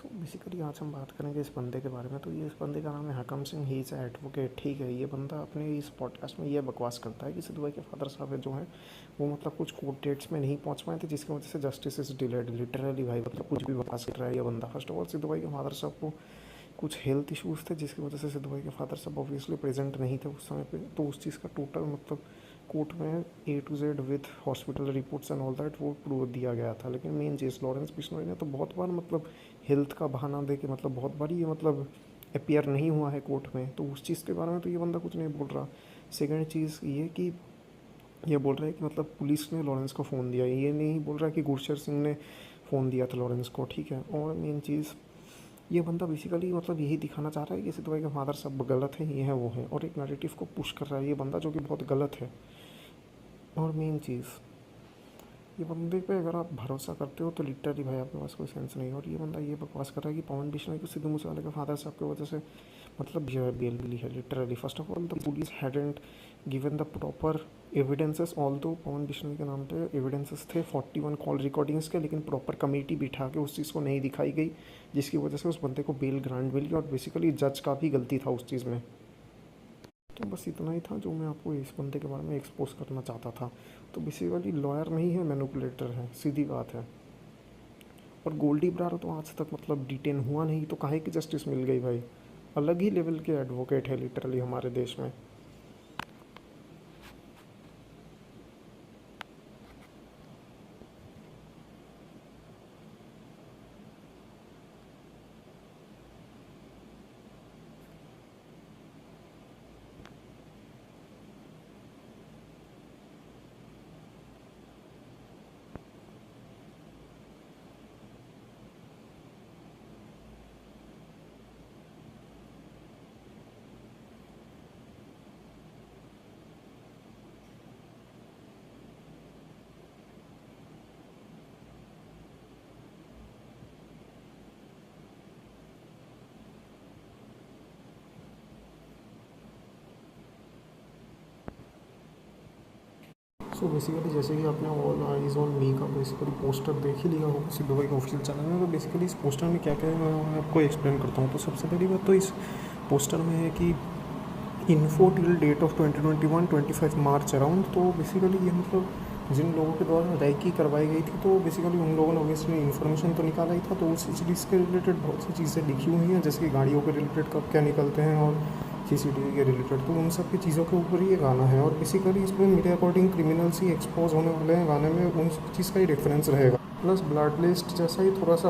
So basically आज हम बात करेंगे इस बंदे के बारे में। तो ये इस बंदे का नाम है हकम सिंह, ही इज़ एडवोकेट। ठीक है, ये बंदा अपने इस पॉडकास्ट में ये बकवास करता है कि सिद्धू भाई के फादर साहब है जो हैं वो मतलब कुछ कोर्ट डेट्स में नहीं पहुंच पाए थे, जिसकी वजह से जस्टिस इज डिलेड। लिटरली भाई मतलब कुछ भी बकवास कर रहा है ये बंदा। फर्स्ट ऑफ ऑल सिद्धू भाई के फादर साहब को कुछ हेल्थ इश्यूज़ थे, जिसकी वजह से सिद्धू भाई के फादर साहब ऑब्वियसली प्रेजेंट नहीं थे उस समय पे। तो उस चीज़ का टोटल मतलब कोर्ट में A to Z with hospital reports and all that वो प्रूव दिया गया था। लेकिन मेन चीज़ लॉरेंस बिश्नोई ने तो बहुत बार मतलब हेल्थ का बहाना दे के मतलब बहुत बार ये मतलब अपियर नहीं हुआ है कोर्ट में। तो उस चीज़ के बारे में तो ये बंदा कुछ नहीं बोल रहा। सेकेंड चीज़ ये कि ये बोल रहा है कि मतलब पुलिस ने लॉरेंस को फ़ोन दिया, ये नहीं बोल रहा कि गुरशर सिंह ने फ़ोन दिया था लॉरेंस को। ठीक है, और मेन चीज़ ये बंदा बेसिकली मतलब यही दिखाना चाह रहा है कि सिद्धू भाई का फादर सब गलत है, ये है वो है, और एक नैरेटिव को पुश कर रहा है ये बंदा, जो कि बहुत गलत है। और मेन चीज़ ये बंदे पे अगर आप भरोसा करते हो तो लिटरली भाई आपके पास कोई सेंस नहीं है। और ये बंदा ये बकवास कर रहा है कि पवन बिश्नोई को सिद्धू मूसेवाले के फादर साहब की वजह से मतलब जो है बेल मिली है। Literally first of all the police hadn't given the proper evidences. All दो पवन बिश्नोई के नाम पे एविडेंसेस थे 41 कॉल रिकॉर्डिंग्स के, लेकिन प्रॉपर कमेटी बिठा के उस चीज़ को नहीं दिखाई गई, जिसकी वजह से उस बंदे को बेल ग्रांट मिली। और बेसिकली जज का भी गलती था उस चीज़ में। तो बस इतना ही था जो मैं आपको इस बंदे के बारे में एक्सपोज करना चाहता था। तो बेसिकली लॉयर नहीं है, मैनिपुलेटर है, सीधी बात है। और गोल्डी ब्रार तो आज तक मतलब डिटेन हुआ नहीं, तो काहे की जस्टिस मिल गई भाई। अलग ही लेवल के एडवोकेट है लिटरली हमारे देश में। सो बेसिकली जैसे कि आपने ऑल आइज़ ऑन मी का बेसिकली पोस्टर देख ही लिया होगा सिद्धू भाई के ऑफिशियल चैनल में। तो बेसिकली इस पोस्टर में क्या क्या है मैं आपको एक्सप्लेन करता हूँ। तो सबसे पहली बात तो इस पोस्टर में है कि info till date of 2021 25 March around. तो बेसिकली ये मतलब जिन लोगों के द्वारा रैकी करवाई गई थी, तो बेसिकली उन लोगों ने ऑब्वियसली इन्फॉर्मेशन तो निकाला ही था। तो उस चीज़ के रिलेटेड बहुत सी चीज़ें लिखी हुई हैं, जैसे कि गाड़ियों के रिलेटेड कब क्या निकलते हैं और CCTV के रिलेटेड। तो उन सब की चीज़ों के ऊपर ये गाना है। और बेसिकली इसमें मेरे अकॉर्डिंग क्रिमिनल्स ही एक्सपोज होने वाले हैं गाने में, उन चीज़ का ही रेफरेंस रहेगा। प्लस ब्लड लिस्ट जैसा ही थोड़ा सा